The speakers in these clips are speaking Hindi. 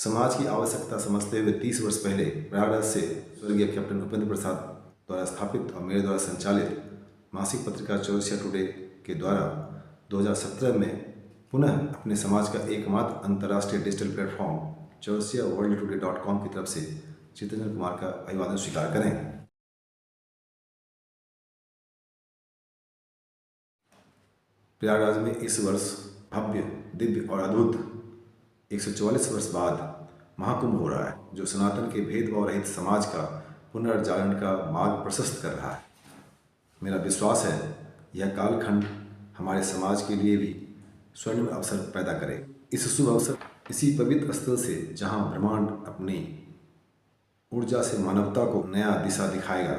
समाज की आवश्यकता समझते हुए 30 वर्ष पहले प्रयागराज से स्वर्गीय कैप्टन उपेंद्र प्रसाद द्वारा स्थापित और मेरे द्वारा संचालित मासिक पत्रिका चौरसिया टुडे के द्वारा 2017 में पुनः अपने समाज का एकमात्र अंतर्राष्ट्रीय डिजिटल प्लेटफॉर्म chaursiaworldtoday.com की तरफ से चित्तरंजन कुमार का अभिवादन स्वीकार करें। प्रयागराज में इस वर्ष भव्य, दिव्य और अद्भुत 144 वर्ष बाद महाकुंभ हो रहा है, जो सनातन के भेदभाव रहित समाज का पुनर्जागरण का मार्ग प्रशस्त कर रहा है। मेरा विश्वास है यह कालखंड हमारे समाज के लिए भी स्वर्णिम अवसर पैदा करे। इस शुभ अवसर इसी पवित्र स्थल से, जहां ब्रह्मांड अपनी ऊर्जा से मानवता को नया दिशा दिखाएगा,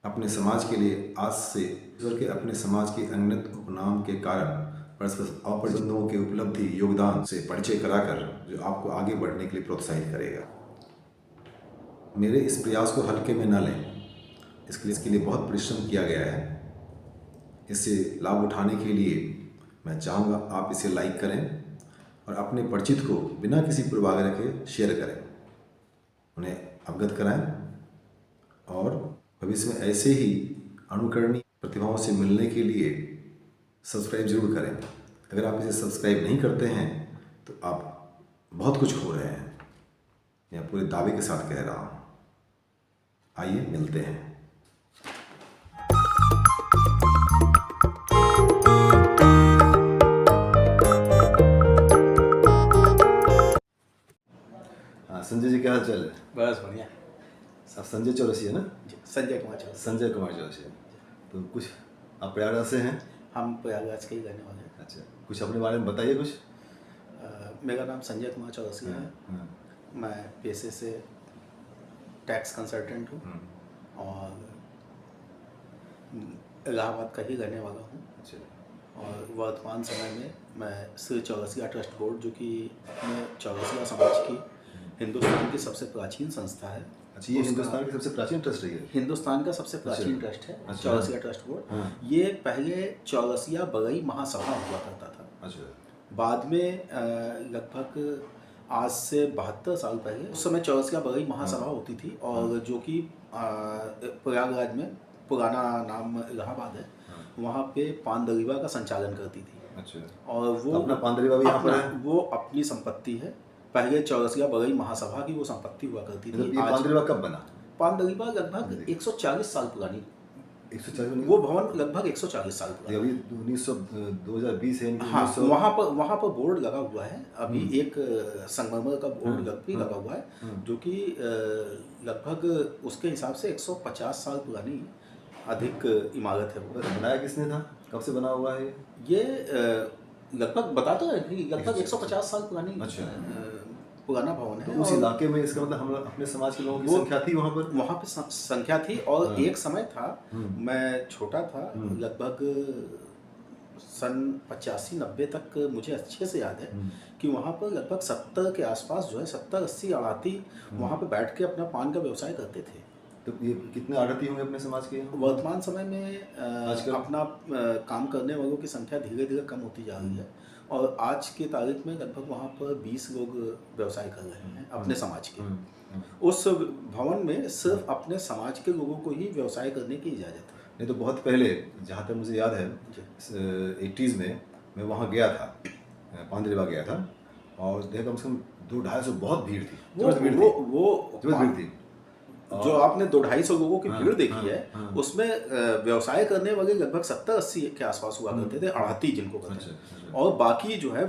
अपने समाज के लिए आज से ईश्वर के अपने समाज के अनंत उपनाम के कारण परस्पर अपरिजनों के उपलब्धि योगदान से परिचय कराकर जो आपको आगे बढ़ने के लिए प्रोत्साहित करेगा। मेरे इस प्रयास को हल्के में न लें, इसके लिए बहुत परिश्रम किया गया है। इससे लाभ उठाने के लिए मैं चाहूँगा आप इसे लाइक करें और अपने परिचित को बिना किसी पूर्वाग्रह के शेयर करें, उन्हें अवगत कराएं और भविष्य में ऐसे ही अनुकरणीय प्रतिभाओं से मिलने के लिए सब्सक्राइब जरूर करें। अगर आप इसे सब्सक्राइब नहीं करते हैं तो आप बहुत कुछ खो रहे हैं, यह पूरे दावे के साथ कह रहा हूँ। आइए मिलते हैं। हाँ, संजय जी क्या हाल चाल है? बस बढ़िया। आप संजय चौरसिया ना? संजय कुमार चौरसिया। संजय कुमार चौरसिया। तो कुछ आप प्रयागराज से हैं? हम प्रयागराज के ही रहने वाले हैं। अच्छा, कुछ अपने बारे में बताइए कुछ। मेरा नाम संजय कुमार चौरसिया है। मैं पेशे से टैक्स कंसल्टेंट हूँ और इलाहाबाद का ही रहने वाला हूँ। अच्छा। और वर्तमान समय में मैं श्री चौरसिया ट्रस्ट बोर्ड, जो कि अपने चौरसिया समाज की हिंदुस्तान की सबसे प्राचीन संस्था है। अच्छा, ये हिंदुस्तान की सबसे प्राचीन ट्रस्ट है? हिंदुस्तान का सबसे प्राचीन ट्रस्ट है। अच्छा। Chaurasia trust board. ये पहले चौरसिया बरई महासभा हुआ करता था। अच्छा। बाद में लगभग आज से 72 साल पहले उस समय चौरसिया बरई महासभा होती थी, और जो कि प्रयागराज में पुराना नाम इलाहाबाद है, वहाँ पे पानदरीबा का संचालन करती थी। अच्छा। और वो तो अपना पानदरीबा भी यहाँ पर है? वो अपनी संपत्ति है। पहले चौरसिया बरई महासभा की वो संपत्ति हुआ करती थी। ये पानदरीबा कब बना? पानदरीबा लगभग 140 साल पुरानी। 140? वो भवन लगभग 140 साल पुरानी। अभी 2020 है। हाँ, वहाँ पर बोर्ड लगा हुआ है अभी। एक संगमरमर का बोर्ड भी लगा हुआ है, जो कि लगभग उसके हिसाब से 150 साल पुरानी अधिक इमारत है। वो बनाया किसने था? कब से बना हुआ है ये? लगभग बताता है कि लगभग 150 साल पुरानी। अच्छा। पुराना भवन है। तो उस इलाके में, इसका मतलब हम अपने समाज के लोगों की संख्या थी वहाँ पर? वहाँ पे संख्या थी। और एक समय था, मैं छोटा था, लगभग सन 85-90 तक मुझे अच्छे से याद है कि वहाँ पर लगभग 70 के आसपास जो है 70-80 आड़ाती वहाँ पर बैठ के अपना पान का व्यवसाय करते थे। तो ये कितने आड़ती होंगे अपने समाज के? वर्तमान समय में अपना काम करने वालों की संख्या धीरे धीरे कम होती जा रही है, और आज के तारीख में लगभग वहाँ पर 20 लोग व्यवसाय कर रहे हैं अपने समाज के। उस भवन में सिर्फ अपने समाज के लोगों को ही व्यवसाय करने की इजाज़त है। नहीं तो बहुत पहले, जहाँ तक मुझे याद है, 80s में मैं वहाँ गया था, पानदरीबा गया था, और देखा कम से कम 200-250 बहुत भीड़ थी। वो भीड़ थी। जो आपने 200-250 लोगों की भीड़ देखी है, उसमें व्यवसाय करने वाले लगभग 70-80 के आसपास हुआ करते थे, आढ़ती जिनको कहते हैं। और बाकी जो है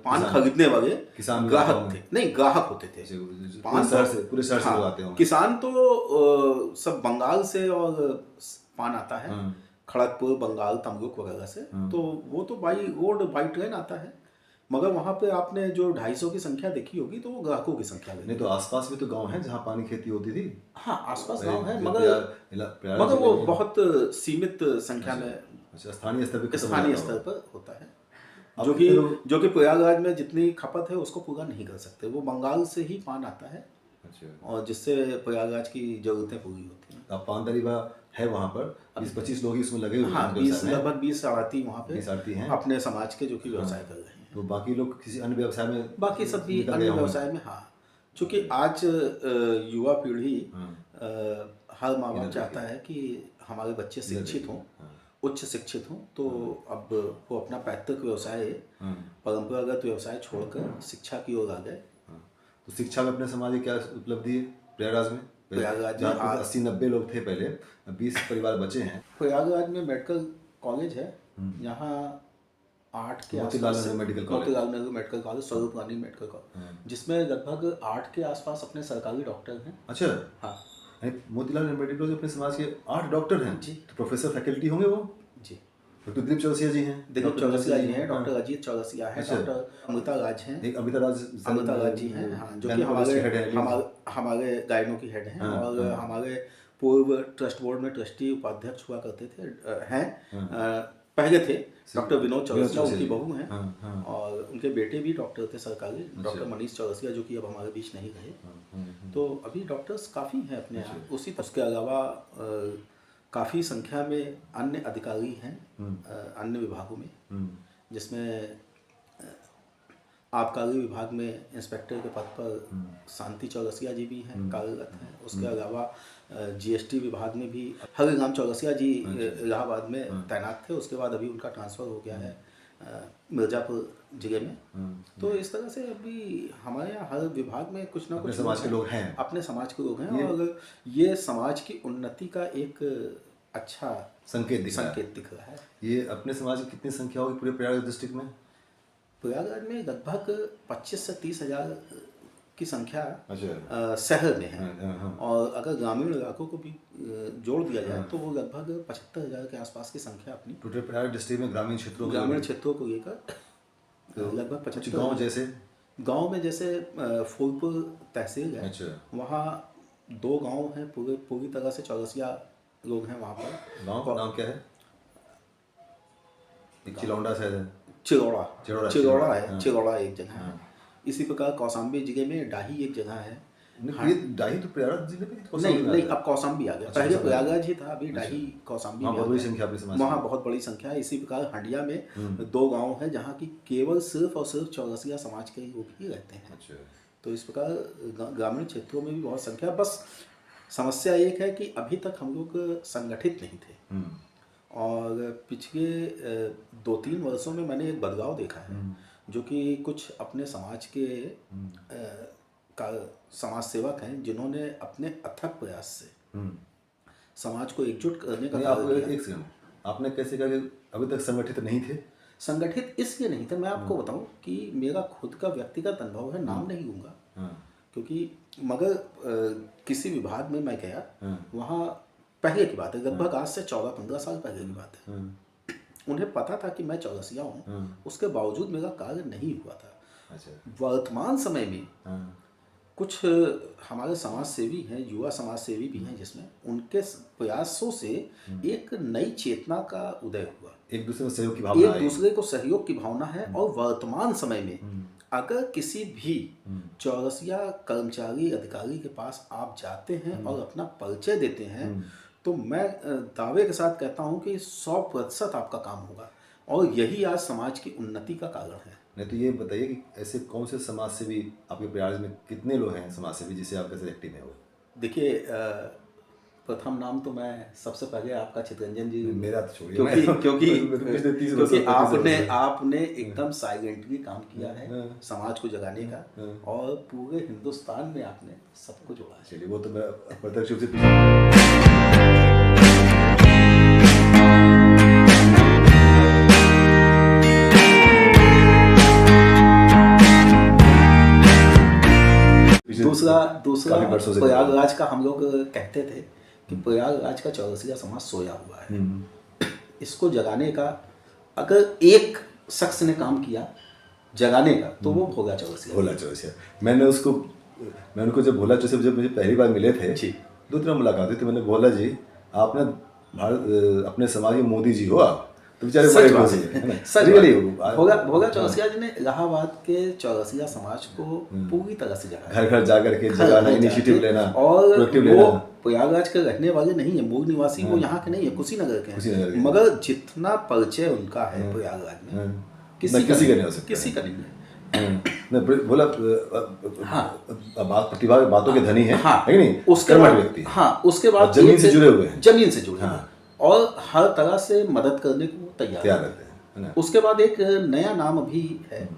पान खरीदने वाले किसान ग्राहक थे। नहीं, ग्राहक होते थे। पूरे शहर से लोग आते हैं। किसान तो सब बंगाल से और पान आता है, खड़गपुर, बंगाल, तमलुक वगैरह से। तो वो तो बाई रोड बाई ट्रेन आता है। मगर वहाँ पे आपने जो 250 की संख्या देखी होगी, तो वो ग्राहकों की संख्या है। नहीं तो आसपास भी तो गांव हैं जहाँ पानी खेती होती थी। हाँ, आसपास गांव है, मगर वो बहुत सीमित संख्या में स्थानीय स्तर पर होता है। जो कि प्रयागराज में जितनी खपत है उसको पूरा नहीं कर सकते। वो बंगाल से ही पान आता है। अच्छा। और जिससे प्रयागराज की जरूरतें पूरी होती हैं। अब पानदरीबा है वहाँ पर, 20-25 लोग इसमें लगे हुए हैं। हाँ, लगभग 20 आड़ती वहाँ पे अपने समाज के जो कि व्यवसाय कर रहे हैं। तो बाकी लोग किसी अन्य व्यवसाय में? बाकी सब भी अन्य व्यवसाय में। हाँ, चूँकि आज युवा पीढ़ी हर माँ बाप चाहता है कि हमारे बच्चे शिक्षित हों, उच्च शिक्षित हों, तो अब वो अपना पैतृक व्यवसाय, परंपरागत व्यवसाय छोड़कर शिक्षा की ओर आ गए। तो शिक्षा में अपने समाज की क्या उपलब्धि है प्रयागराज में? प्रयागराज में 80-90 लोग थे पहले, 20 परिवार बचे हैं। प्रयागराज में मेडिकल कॉलेज है, यहाँ 8 के आसपास मोतीलाल नेहरू मेडिकल कॉलेज, स्वरूप गांधी मेडिकल कॉलेज, जिसमें लगभग 8 के आसपास अपने सरकारी डॉक्टर हैं। अच्छा, हाँ, मोतीलाल नेहरू मेडिकल कॉलेज अपने समाज के 8 डॉक्टर हैं जी। तो प्रोफेसर फैकल्टी होंगे वो जी। डॉक्टर दिलीप चौरसिया जी हैं, दिलीप चौरसिया जी हैं, डॉक्टर अजीत चौरसिया हैं, डॉक्टर अमृता राज हैं, एक अमृता राज जी हैं, हाँ, जो कि हमारे हमारे गायनों की हेड हैं, और हमारे पूर्व ट्रस्ट बोर्ड में ट्रस्टी उपाध्यक्ष हुआ करते थे, पहले थे। डॉक्टर विनोद चौरसिया उनकी बहू हैं, और उनके बेटे भी डॉक्टर थे सरकारी, डॉक्टर मनीष चौरसिया, जो कि अब हमारे बीच नहीं रहे। तो अभी डॉक्टर्स काफ़ी हैं अपने यहाँ। उसके अलावा काफ़ी संख्या में अन्य अधिकारी हैं अन्य विभागों में, जिसमें आबकारी विभाग में इंस्पेक्टर के पद पर शांति चौरसिया जी भी हैं, कार्यरत हैं। उसके अलावा जीएसटी विभाग में भी हरिराम चौरसिया जी इलाहाबाद में तैनात थे, उसके बाद अभी उनका ट्रांसफ़र हो गया है मिर्ज़ापुर जिले में। तो इस तरह से अभी हमारे यहाँ हर विभाग में कुछ ना कुछ समाज के लोग हैं, अपने समाज के लोग हैं, और ये समाज की उन्नति का एक अच्छा संकेत दिख रहा है। ये अपने समाज की कितनी संख्या होगी पूरे प्रयागराज डिस्ट्रिक्ट में? प्रयागराज में लगभग 25 से 30 हज़ार की संख्या शहर में है, और अगर ग्रामीण इलाकों को भी जोड़ दिया जाए तो वो लगभग 75,000 के आसपास की संख्या अपनी टोटल प्रयागराज डिस्ट्रिक्ट में ग्रामीण क्षेत्रों को लेकर लगभग 75। गांव में जैसे फूलपुर तहसील है, वहाँ 2 गांव हैं पूरी तरह से चौरसिया लोग हैं वहाँ पर। गांव नाम क्या है? चिलौड़ा शायद है, चिलौड़ा है, चिलौड़ा एक जगह है। इसी प्रकार कौशाम्बी जिले में डाही एक जगह है। डाही तो प्रयागराज जिले में नहीं, अब कौशाम्बी आ गया। पहले प्रयागराज ही था, अभी डाही कौशाम्बी में वहाँ बहुत बड़ी संख्या है। इसी प्रकार हंडिया में 2 गांव हैं जहाँ की केवल सिर्फ और सिर्फ चौरसिया समाज के लोग ही रहते हैं। तो इस प्रकार ग्रामीण क्षेत्रों में भी बहुत संख्या। बस समस्या एक है कि अभी तक हम लोग संगठित नहीं थे, और पिछले 2-3 वर्षों में मैंने एक बदलाव देखा है, जो कि कुछ अपने समाज के समाज सेवक हैं, जिन्होंने अपने अथक प्रयास से समाज को एकजुट करने का कार्य किया। आपने कैसे कहा कि अभी तक संगठित नहीं थे? संगठित इसलिए नहीं थे, मैं आपको बताऊं कि मेरा खुद का व्यक्तिगत अनुभव है, नाम नहीं लूँगा, क्योंकि मगर किसी विभाग में मैं गया, वहाँ पहले की बात है, लगभग आज से 14-15 साल पहले की बात है। उन्हें पता था कि मैं चौरसिया हूँ, उसके बावजूद मेरा कार्य नहीं हुआ था। वर्तमान समय में कुछ हमारे समाज सेवी हैं, युवा समाज सेवी भी हैं, जिसमें उनके प्रयासों से एक नई चेतना का उदय हुआ। एक दूसरे को सहयोग की भावना है। और वर्तमान समय में अगर किसी भी चौरसिया कर्मचारी अधिकारी के पास आप जाते हैं और अपना परिचय देते हैं, तो मैं दावे के साथ कहता हूं कि 100% आपका काम होगा, और यही आज समाज की उन्नति का कारण है। नहीं तो ये बताइए कि ऐसे कौन से समाज सेवी आपके प्रयास में कितने लोग हैं समाज सेवी जिससे आप कैसे एक्टिव हैं? वो देखिए, प्रथम नाम तो मैं सबसे पहले आपका चितरंजन जी, मेरा तो छोड़िए, क्योंकि आपने एकदम साइलेंटली काम किया है समाज को जगाने का, और पूरे हिंदुस्तान में आपने सबको जोड़ा है। चलिए, वो तो मैं प्रत्यक्ष रूप से दूसरा प्रयागराज का हम लोग कहते थे कि प्रयागराज का चौरसिया समाज सोया हुआ है। इसको जगाने का अगर एक शख्स ने काम किया जगाने का, तो वो भोला चौरसिया। मैं उनको जब भोला चौरसिया जब मुझे पहली बार मिले थे, 2-3 मुलाकात हुई, तो मैंने भोला जी, आपने अपने समाज में मोदी जी हो आप, तो बेचारे बड़े भोला चौरसिया जी ने इलाहाबाद के चौरसिया समाज को पूरी तरह से जगाया, घर जाकर के जगाना, इनिशिएटिव लेना, और वो प्रयागराज के रहने वाले नहीं है, मूल निवासी वो यहाँ के नहीं है, कुशीनगर के हैं, मगर जितना परिचय उनका है प्रयागराज में किसी का नहीं है। बोला प्रतिभा बातों के धनी है, हाँ, है कि नहीं? उसके कर्मठ बाद व्यक्ति, हाँ, उसके बाद जमीन से जुड़े हुए हैं, जमीन से जुड़े हाँ, हैं और हर तरह से मदद करने को तैयार रहते हैं, है ना? उसके बाद एक नया नाम अभी है,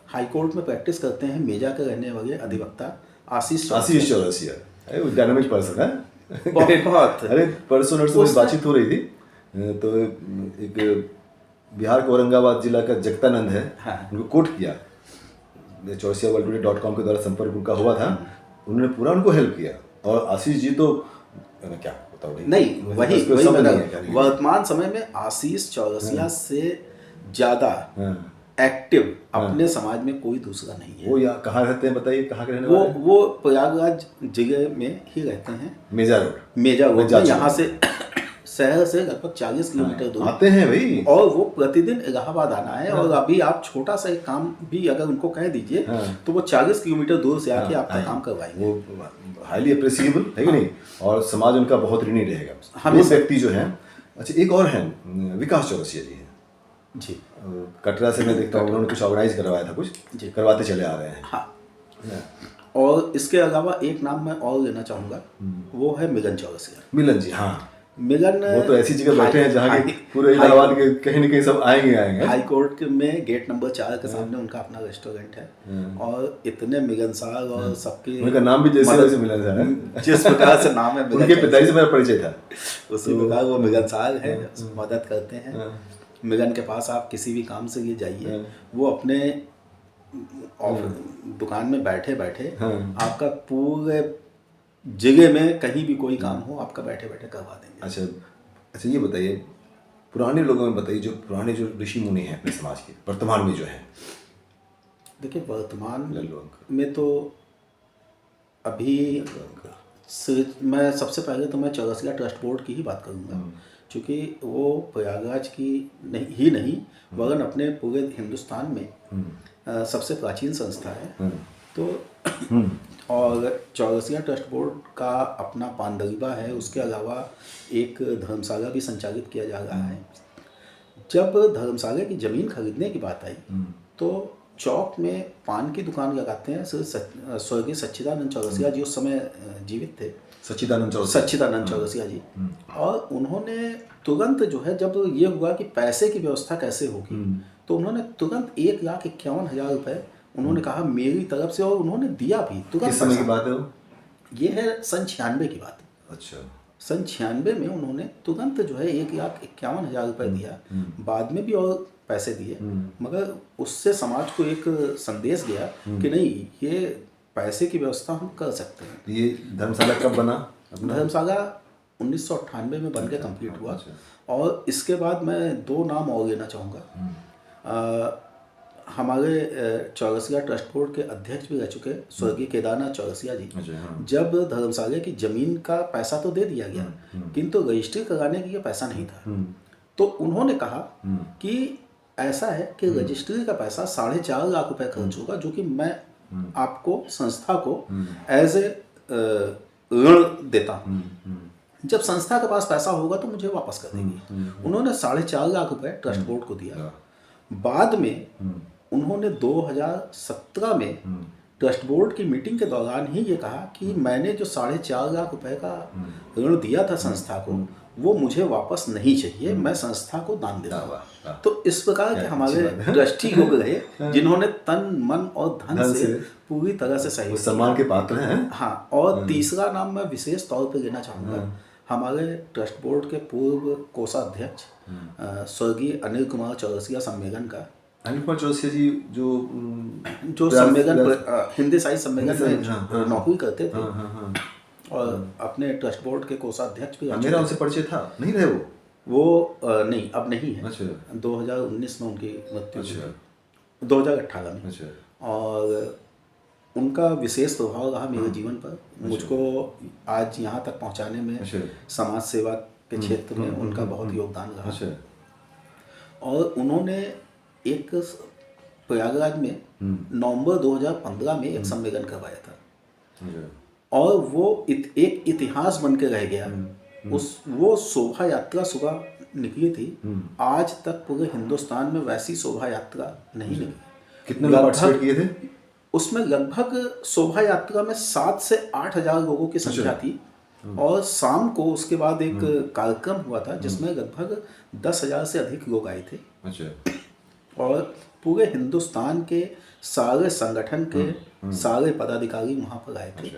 हाई कोर्ट में प्रैक्टिस करते हैं, मेजा के रहने वाले अधिवक्ता आशीष चौरसिया। अरे वो डायनामिक पर्सन है बहुत। अरे परसों नरसों में बातचीत हो रही थी, तो एक बिहार के औरंगाबाद जिला का जगतानंद है, हाँ, उनको कोट किया, chorsiaworldtoday.com के द्वारा संपर्क उनका हुआ था, उन्होंने पूरा उनको हेल्प किया। और आशीष जी तो क्या बताओ नहीं, वही वर्तमान समय में आशीष चौरसिया से ज्यादा एक्टिव अपने समाज में कोई दूसरा नहीं है। वो यहाँ कहाँ रहते हैं बताइए, कहाँ के रहने वो वाले हैं? वो प्रयागराज जगह में ही रहते हैं, मेजा रोड यहाँ से शहर से लगभग 40 किलोमीटर दूर आते हैं भाई, और वो प्रतिदिन इलाहाबाद आना है। और अभी आप छोटा सा एक काम भी अगर उनको कह दीजिए तो वो 40 किलोमीटर दूर से आके आपका काम करवाएंगे। वो हाईली अप्रिसिएबल है कि नहीं, और समाज उनका बहुत ऋणी रहेगा। वो व्यक्ति जो है, अच्छा एक और हैं विकास चौरसिया जी हैं जी, कटरा से मैं देखता हूँ, उन्होंने कुछ ऑर्गेनाइज करवाया था, कुछ करवाते चले आ रहे हैं। हाँ, और इसके अलावा एक नाम मैं और लेना चाहूँगा, वो है मिलन चौरसिया। मिलन जी, हाँ, मिलन वो तो ऐसी जगह बैठे हैं जहाँ के पूरे इलाहाबाद के कहीं न कहीं सब आएंगे। हाई कोर्ट में गेट नंबर 4 के सामने उनका अपना रेस्टोरेंट है और इतने मिलनसार और सबके, उनका नाम भी जैसे वैसे मिलनसार है, जिस प्रकार से नाम है उनके पिताजी से मेरा परिचय था, उसी प्रकार वो मिलनसार है, मदद करते हैं। मिलन के पास आप किसी भी काम से ये जाइए, वो अपने दुकान में बैठे बैठे आपका पूरे जगह में कहीं भी कोई काम हो आपका बैठे बैठे करवा देंगे। अच्छा ये बताइए, पुराने लोगों में बताइए, जो पुराने जो ऋषि मुनि हैं अपने समाज के, वर्तमान में जो है। देखिए वर्तमान में तो अभी मैं सबसे पहले तो मैं चौरसिया ट्रस्ट बोर्ड की ही बात करूँगा, क्योंकि वो प्रयागराज की नहीं वरन अपने पूरे हिंदुस्तान में सबसे प्राचीन संस्था है। तो और चौरसिया ट्रस्ट बोर्ड का अपना पानदरीबा है, उसके अलावा एक धर्मशाला भी संचालित किया जा रहा है। जब धर्मशाला की ज़मीन खरीदने की बात आई तो चौक में पान की दुकान लगाते हैं स्वर्गीय सच्चिदानंद चौरसिया जी, उस समय जीवित थे, सच्चिदानंद चौरसिया जी। और उन्होंने तुरंत जो है, जब ये हुआ कि पैसे की व्यवस्था कैसे होगी, तो उन्होंने तुरंत 1,51,000 रुपये उन्होंने कहा मेरी तरफ से, और उन्होंने दिया भी तुरंत। किस समय की बात है वो? ये है सन 96 की बात। अच्छा, सन 96 में उन्होंने तुरंत जो है 1,51,000 रुपये दिया, बाद में भी और पैसे दिए, मगर उससे समाज को एक संदेश गया कि नहीं, ये पैसे की व्यवस्था हम कर सकते हैं। ये धर्मशाला कब बना? धर्मशाला 1998 में बन के कंप्लीट हुआ। और इसके बाद मैं 2 नाम और लेना चाहूँगा। हमारे चौरसिया ट्रस्ट बोर्ड के अध्यक्ष भी रह चुके स्वर्गीय केदारनाथ चौरसिया जी। जब धर्मशाला की जमीन का पैसा तो दे दिया गया, किंतु रजिस्ट्री कराने के लिए पैसा नहीं था, तो उन्होंने कहा कि ऐसा है कि रजिस्ट्री का पैसा 4.5 लाख रुपए खर्च होगा, जो कि मैं आपको संस्था को एज ए ऋण देता हूँ, जब संस्था के पास पैसा होगा तो मुझे वापस कर देंगे। उन्होंने 4.5 लाख रुपए ट्रस्ट बोर्ड को दिया। बाद में उन्होंने 2017 में ट्रस्ट बोर्ड की मीटिंग के दौरान ही ये कहा कि मैंने जो 4.5 लाख रुपए का ऋण दिया था संस्था को, वो मुझे वापस नहीं चाहिए, मैं संस्था को दान दे दूंगा। तो इस प्रकार के हमारे ट्रस्टी लोग रहे जिन्होंने तन मन और धन से पूरी तरह से सहयोग, सम्मान के पात्र हैं। हाँ, और तीसरा नाम मैं विशेष तौर पर लेना चाहूँगा, हमारे ट्रस्ट बोर्ड के पूर्व कोषाध्यक्ष स्वर्गीय अनिल कुमार चौरसिया सम्मेलन का। अनिल कुमार चौरसिया जी जो सम्मेलन हिंदी साहित्य सम्मेलन में नौकरी करते थे और अपने ट्रस्ट बोर्ड के कोषाध्यक्ष भी। मेरा उनसे परिचय था, नहीं रहे वो नहीं, अब नहीं है। 2019 में उनकी मृत्यु हुई, 2018 में। और उनका विशेष प्रभाव रहा मेरे जीवन पर, मुझको आज यहाँ तक पहुँचाने में, समाज सेवा के क्षेत्र में उनका बहुत योगदान रहा। और उन्होंने एक प्रयागराज में नवंबर 2015 में एक सम्मेलन करवाया था, और वो एक इतिहास बन के रह गया। वो शोभा यात्रा सुबह निकली थी, आज तक पूरे हिंदुस्तान में वैसी शोभा यात्रा नहीं निकली। कितने लोग पार्टिसिपेट किए थे? उसमें लगभग शोभा यात्रा में 7 से 8 हजार लोगों की संख्या थी। और शाम को उसके बाद एक कार्यक्रम हुआ था जिसमें लगभग 10,000 से अधिक लोग आए थे। अच्छा। और पूरे हिंदुस्तान के सारे संगठन के सारे पदाधिकारी वहाँ पर आए थे।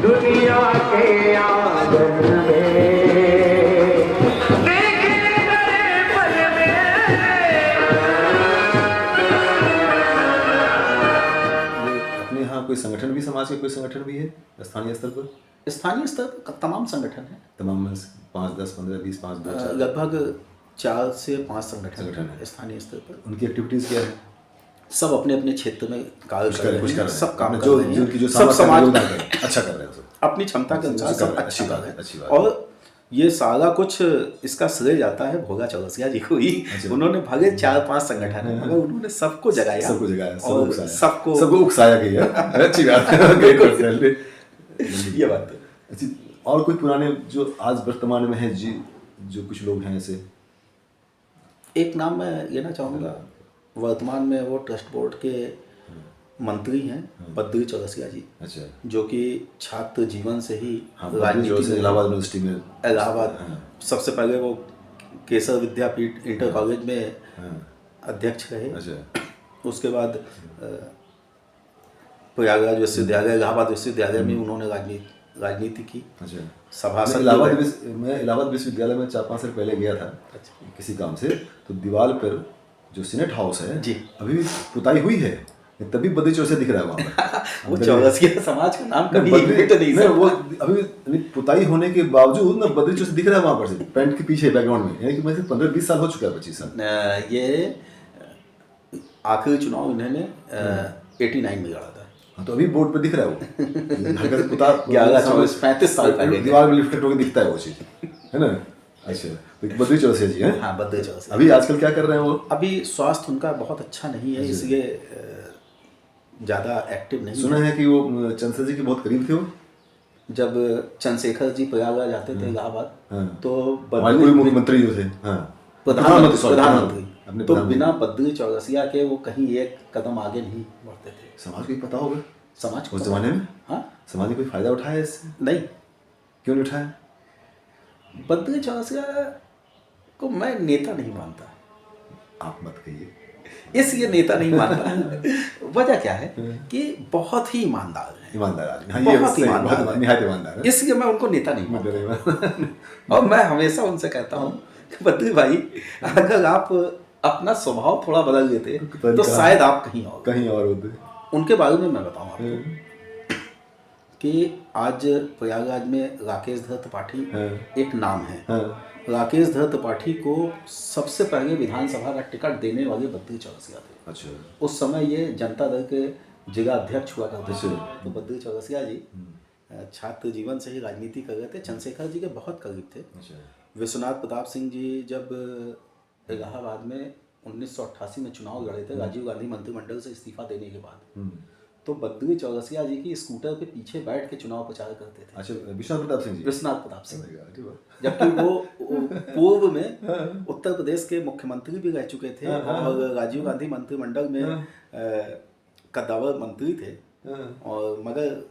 दुनिया के आंगन अपने यहाँ कोई संगठन भी, समाज के कोई संगठन भी है स्थानीय स्तर पर? स्थानीय स्तर पर तमाम संगठन हैं। तमाम 5, 10, 15, 20, 5, 2, 4 लगभग 4 से 5 संगठन है हैं स्थानीय स्तर पर। उनकी एक्टिविटीज़ क्या है? सब अपने अपने क्षेत्र में कार्य कर रहे हैं, सब काम कर जो रहे हैं, जिनकी जो सब समाज योगदान कर रहे हैं, अच्छा कर रहे हैं सब अपनी क्षमता के अनुसार सब अच्छी बात है। अच्छी बात। और ये सारा कुछ इसका श्रेय जाता है भोला चौरसिया जी को ही। उन्होंने भले 4-5 संगठन है मगर उन्होंने सबको जगाया, सबको सबको उकसाया गया। अच्छी बात है। ये बात है। अच्छी। और कोई पुराने जो आज वर्तमान में है जी, जो कुछ लोग हैं ऐसे? एक नाम मैं लेना चाहूँगा, वर्तमान में वो ट्रस्ट बोर्ड के मंत्री हैं बद्री चौरसिया जी। अच्छा। जो कि छात्र जीवन से ही राजनीति में इलाहाबाद यूनिवर्सिटी में, इलाहाबाद सबसे पहले वो केसर विद्यापीठ इंटर कॉलेज में अध्यक्ष रहे। अच्छा। उसके बाद प्रयागराज विश्वविद्यालय, इलाहाबाद विश्वविद्यालय में उन्होंने राजनीति की। अच्छा। सभासद। मैं इलाहाबाद विश्वविद्यालय में 4-5 साल पहले गया था किसी काम से, तो दीवार पर जो सीनेट हाउस है जी, अभी भी पुताई हुई है। तभी बद्री चौरसिया दिख रहा है वहाँ पर। वो चौरसिया समाज का नाम कभी हिट नहीं नहीं, वो सकता। अभी पुताई होने के बावजूद ना बद्री चौरसिया दिख रहा है वहाँ पर से, पेंट के पीछे बैकग्राउंड में, यानी कि मैं 15-20 साल हो चुका है, 25 साल। ये आखिरी चुनाव इन्होंने 89 में लड़ा था। हाँ, तो अभी बोर्ड पे दिख रहा है वो हल्का से पुता 35 साल पहले दीवार में रिफ्लेक्ट होकर दिखता है वो चीज़, है ना। अच्छा, तो बद्री चौरसिया जी हैं। हाँ, बद्री चौरसिया। अभी आजकल क्या कर रहे हैं वो? अभी स्वास्थ्य उनका बहुत अच्छा नहीं है, इसलिए ज़्यादा एक्टिव नहीं सुना है कि वो चंद्रशेखर जी के बहुत करीब थे वो। जब चंद्रशेखर जी प्रयागराज जाते थे इलाहाबाद, तो हमारे पूर्व मुख्यमंत्री जो थे, हाँ, प्रधानमंत्री, तो बिना बद्री चौरसिया के वो कहीं एक कदम आगे नहीं बढ़ते थे। समाज को ही पता होगा समाज को उस जमाने में। हाँ, समाज ने कोई फायदा उठाया इससे? नहीं, क्यों नहीं उठाया? बद्री चौरसिया को मैं नेता नहीं मानता। आप मत कहिए। इसलिए नेता नहीं मानता, वजह क्या है कि बहुत ही ईमानदार है, ईमानदार आदमी, हाँ, ये बहुत सही, ईमानदार बहुत है। निहायत ईमानदार है। इसलिए मैं उनको नेता नहीं मानता। ईमानदार। और मैं हमेशा उनसे कहता हूँ कि बद्री भाई, अगर आप अपना स्वभाव थोड़ा बदल देते तो शायद आप कहीं और होते। उनके बारे में मैं बताऊँ आपको कि आज प्रयागराज में राकेश धर त्रिपाठी एक नाम है। राकेश धर त्रिपाठी को सबसे पहले विधानसभा का टिकट देने वाले बद्री चौरसिया थे। अच्छा, उस समय ये जनता दल के जिला अध्यक्ष हुआ करते थे। तो बद्री चौरसिया जी छात्र जीवन से ही राजनीति कर रहे थे, चंद्रशेखर जी के बहुत करीब थे। विश्वनाथ प्रताप सिंह जी जब इलाहाबाद में 1988 में चुनाव लड़े थे राजीव गांधी मंत्रिमंडल से इस्तीफा देने के बाद, तो बद्री चौरसिया जी की स्कूटर पे पीछे बैठ के चुनाव प्रचार करते थे। अच्छा, विश्वनाथ प्रताप सिंह जी। विश्वनाथ प्रताप सिंह, जबकि वो पूर्व में उत्तर प्रदेश के मुख्यमंत्री भी रह चुके थे और राजीव गांधी मंत्रिमंडल में कद्दावर मंत्री थे। और मगर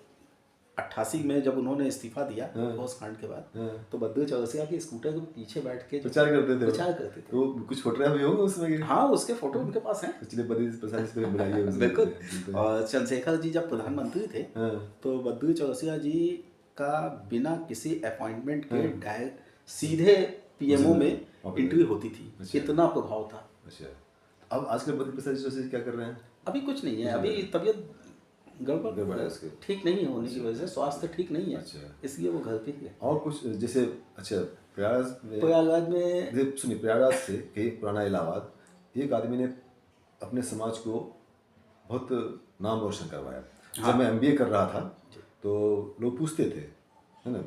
88 में जब उन्होंने इस्तीफा दिया ठोस कांड के बाद, तो बद्री चौरसिया के स्कूटर के पीछे बैठ के प्रचार करते थे। तो कुछ फोटो भी होंगे उसमें? हाँ, उसके फोटो उनके पास हैं। पिछले बद्री प्रसाद जी को बुलाइए उसे। बिल्कुल। और चंद्रशेखर जी जब प्रधानमंत्री थे तो बद्री चौरसिया जी का बिना किसी अपॉइंटमेंट के डायरेक्ट सीधे पीएमओ में एंट्री होती थी। इतना प्रभाव था। अच्छा, अब आजकल बद्री प्रसाद जी क्या कर रहे हैं? अभी कुछ नहीं है, अभी तबीयत गड़बड़ है, ठीक नहीं होने की वजह से, स्वास्थ्य ठीक नहीं है, इसलिए वो घर पे ही है। और कुछ जैसे, अच्छा, प्रयागराज में सुनिए, प्रयागराज से कहीं पुराना इलाहाबाद, एक आदमी ने अपने समाज को बहुत नाम रोशन करवाया। जब मैं MBA कर रहा था तो लोग पूछते थे, है ना,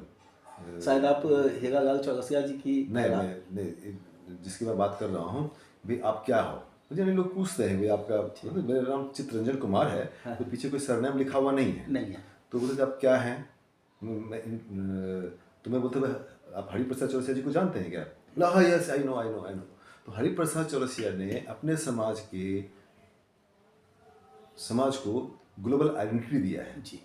शायद आप हीरालाल चौरसिया जी की नहीं, जिसकी मैं बात कर रहा हूँ, भाई आप क्या हो, मुझे नहीं, लोग पूछते हैं भाई आपका, मतलब मेरा नाम चित्तरंजन कुमार है, तो पीछे कोई सरनेम लिखा हुआ नहीं है, तो बोलते आप क्या हैं, तो मैं बोलते भाई आप हरिप्रसाद चौरसिया जी को जानते हैं क्या? हाँ, यस, आई नो। तो हरिप्रसाद चौरसिया ने अपने समाज को ग्लोबल आइडेंटिटी दिया है जी,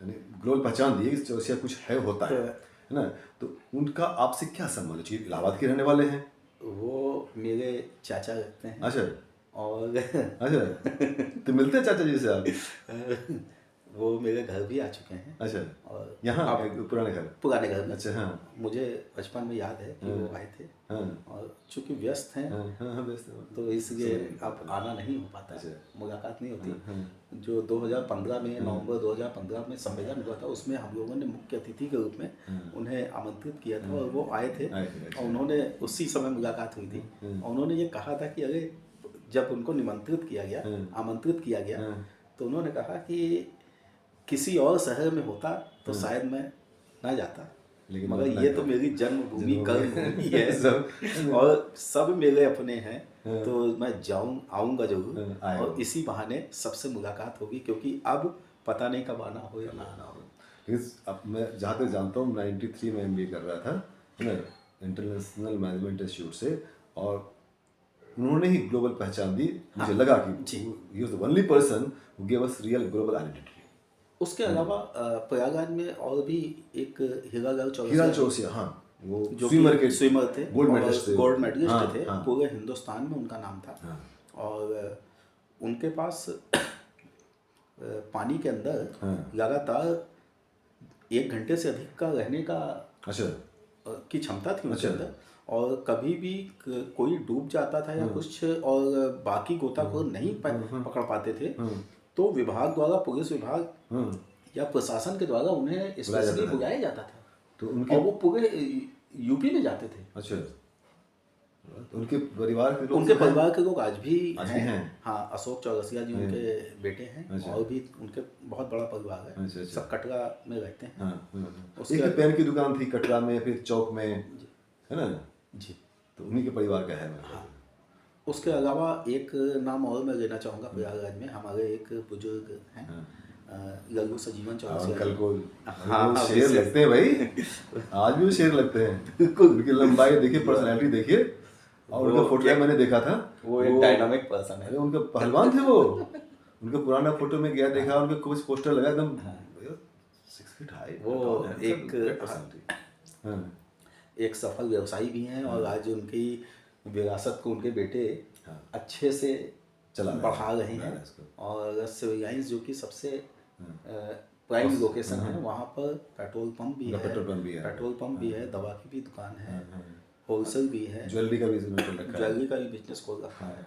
यानी ग्लोबल पहचान दी है कि चौरसिया कुछ होता है ना। तो उनका आपसे क्या संबंध है? इलाहाबाद के रहने वाले हैं वो, मेरे चाचा लगते हैं। अच्छा, और अच्छा, तो मिलते हैं चाचा जी से आप? वो मेरे घर भी आ चुके हैं। अच्छा, और यहाँ पुराने घर में? अच्छा, हाँ, मुझे बचपन में याद है कि वो आए थे। और चूंकि व्यस्त हैं, व्यस्त हैं, तो इसलिए अब आना नहीं हो पाता है, मुलाकात नहीं होती। जो 2015 में, नवंबर 2015 में सम्मेलन हुआ था, उसमें हम लोगों ने मुख्य अतिथि के रूप में उन्हें आमंत्रित किया था और वो आए थे। और उन्होंने उसी समय मुलाकात हुई थी और उन्होंने ये कहा था कि अरे, जब उनको आमंत्रित किया गया तो उन्होंने कहा कि किसी और शहर में होता तो शायद मैं ना जाता, मगर ये तो मेरी जन्मभूमि, कर्मभूमि है और सब मेरे अपने हैं, तो मैं आऊँगा जरूर, और इसी बहाने सबसे मुलाकात होगी, क्योंकि अब पता नहीं कब आना हो या ना आना हो। लेकिन अब मैं जहाँ तक जानता हूँ, 93 में MBA कर रहा था इंटरनेशनल मैनेजमेंट इंस्टीट्यूट से, और उन्होंने ही ग्लोबल पहचान दी। मुझे लगा कि he was the only person who gave us real global identity. उसके अलावा प्रयागराज में और भी एक हीरालाल चौरसिया, हाँ, वो जो स्विमर थे, गोल्ड मेडलिस्ट थे, पूरे हिंदुस्तान में उनका नाम था। और उनके पास पानी के अंदर लगातार 1 घंटे से अधिक का रहने का की क्षमता थी उनके अंदर, और कभी भी कोई डूब जाता था या कुछ और बाकी गोताखोर नहीं पकड़ पाते थे, तो विभाग द्वारा, पुलिस विभाग या प्रशासन के द्वारा उन्हें स्पेशली बुलाया जाता था। तो उनके और वो पूरे यूपी में जाते थे। अच्छा, तो उनके परिवार के लोग, उनके परिवार के लोग आज भी हैं। हाँ, अशोक चौरसिया जी उनके बेटे हैं। अच्छा। और भी उनके बहुत बड़ा परिवार है। अच्छा। सब कटरा में रहते हैं। एक पेन की दुकान थी कटरा में, फिर चौक में, है ना जी। तो उन्हीं के परिवार का है। हाँ। उसके अलावा एक नाम और मैं लेना चाहूँगा प्रयागराज में, हमारे एक बुजुर्ग हैं लल्लू सजीवन चौरसिया। कल को हाँ, शेर लगते हैं भाई, आज भी वो शेर लगते हैं। उनकी लंबाई देखिए, पर्सनैलिटी देखिए, और उनका फोटो मैंने देखा था, वो एक डायनामिक पर्सन है। अरे उनके पहलवान थे वो। उनका पुराना फोटो में गया, देखा, उनके कुछ पोस्टर लगा एकदम 6 फीट हाई। वो एक सफल व्यवसायी भी हैं और आज उनकी विरासत को उनके बेटे अच्छे से बढ़ा रहे हैं। और सिविल लाइंस जो कि सबसे प्राइम लोकेशन है, वहाँ पर पेट्रोल पंप भी है, दवा की भी दुकान है, होलसेल भी है, ज्वेलरी का भी बिजनेस खोल रखा है,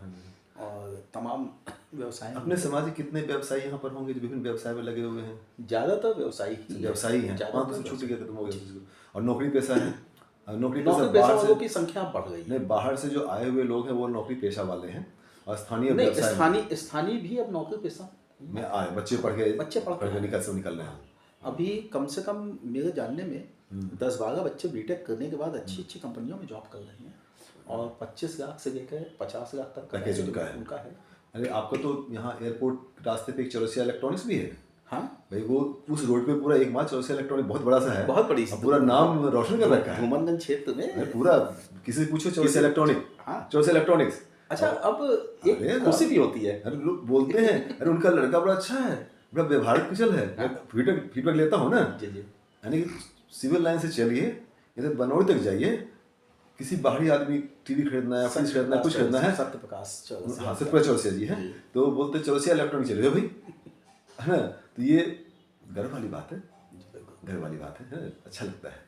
और तमाम व्यवसाय। अपने समाज के कितने व्यवसायी यहाँ पर होंगे जो विभिन्न व्यवसाय में लगे हुए हैं? ज़्यादातर व्यवसायी हैं। छूट गया तुम हो गया। और नौकरी पेशा है, नौकरी पेशा वालों की संख्या बढ़ गई है। बाहर से जो आए हुए लोग हैं वो नौकरी पेशा वाले हैं, और स्थानीय स्थानीय भी अब नौकरी पेशा में आए बच्चे पढ़ के निकल रहे हैं। अभी कम से कम मेरे जानने में 10-12 बच्चे बीटेक करने के बाद अच्छी अच्छी कंपनियों में जॉब कर रहे हैं, और 25 लाख से लेकर 50 लाख तक पैकेज उनका है। अरे आपको तो यहाँ एयरपोर्ट रास्ते पे एक चौरसिया इलेक्ट्रॉनिक्स भी है। हाँ भाई, वो उस रोड पे पूरा एक मात्र चौरसिया इलेक्ट्रॉनिक बहुत बड़ा सा है, बहुत बड़ी, पूरा नाम रोशन कर रखा है धूमनगंज क्षेत्र में। पूरा किसी से पूछो चौरसिया इलेक्ट्रॉनिक, चौरसिया इलेक्ट्रॉनिक्स। अच्छा, अब एक खुशी भी होती है। अरे लोग बोलते हैं, अरे उनका लड़का बड़ा अच्छा है, बड़ा व्यवहारिक कुशल है। फीडबैक लेता हूँ ना, यानी कि सिविल लाइन से चलिए, इधर बनौरी तक जाइए, किसी बाहरी आदमी टीवी खरीदना है, फ्रिज खरीदना है, कुछ खरीदना है, सत्यप्रकाश चौरसिया जी है, तो बोलते चौरसिया इलेक्ट्रॉनिक चलिए भाई, है ना। तो ये गर्व वाली बात है, अच्छा लगता है